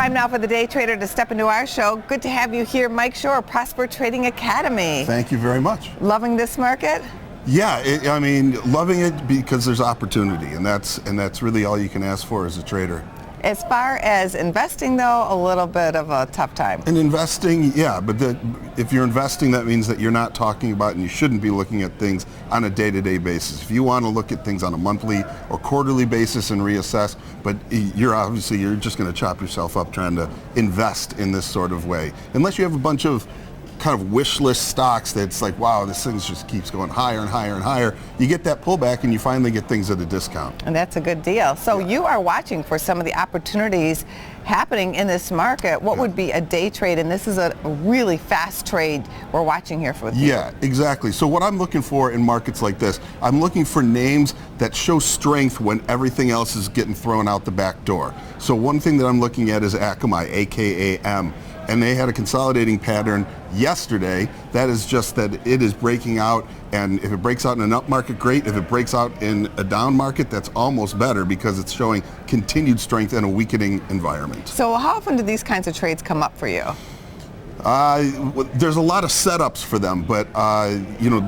Time now for the day trader to step into our show. Good to have you here, Mike Shorr, Prosper Trading Academy. Thank you very much. Loving this market? Yeah, I mean, loving it because there's opportunity, and that's really all you can ask for as a trader. As far as investing, though, a little bit of a tough time. And investing, yeah, but if you're investing, that means that you're not talking about, and you shouldn't be looking at things on a day-to-day basis. If you want to look at things on a monthly or quarterly basis and reassess, but you're just going to chop yourself up trying to invest in this sort of way. Unless you have a bunch of kind of wish list stocks that's like, wow, this thing just keeps going higher and higher and higher. You get that pullback and you finally get things at a discount. And that's a good deal. So you are watching for some of the opportunities happening in this market. What would be a day trade? And this is a really fast trade we're watching here for you. Yeah, exactly. So what I'm looking for in markets like this, I'm looking for names that show strength when everything else is getting thrown out the back door. So one thing that I'm looking at is Akamai, AKAM. And they had a consolidating pattern yesterday. That is just that it is breaking out, and if it breaks out in an up market, great. If it breaks out in a down market, that's almost better because it's showing continued strength in a weakening environment. So how often do these kinds of trades come up for you? There's a lot of setups for them, but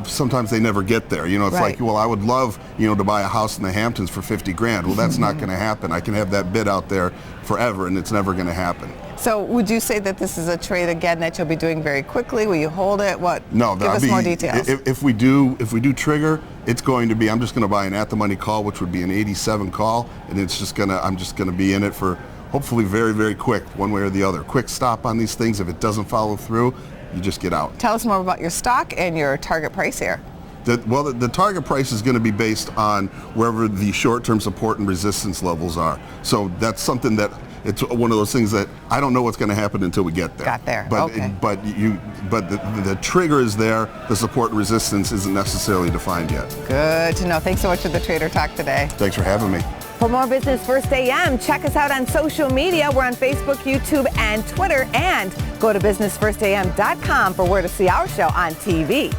sometimes they never get there. It's right. like, well, I would love, to buy a house in the Hamptons for 50 grand. Well, that's not going to happen. I can have that bid out there forever, and it's never going to happen. So would you say that this is a trade, again, that you'll be doing very quickly? Will you hold it? What? No, give us more details. If we do trigger, it's going to be, I'm just going to buy an at-the-money call, which would be an 87 call, and I'm just going to be in it for hopefully very, very quick, one way or the other. Quick stop on these things. If it doesn't follow through, you just get out. Tell us more about your stock and your target price here. The target price is going to be based on wherever the short-term support and resistance levels are. So that's something that it's one of those things that I don't know what's going to happen until we get there. Got there. But okay. But the trigger is there. The support and resistance isn't necessarily defined yet. Good to know. Thanks so much for the Trader Talk today. Thanks for having me. For more Business First AM, check us out on social media. We're on Facebook, YouTube, and Twitter. And go to businessfirstam.com for where to see our show on TV.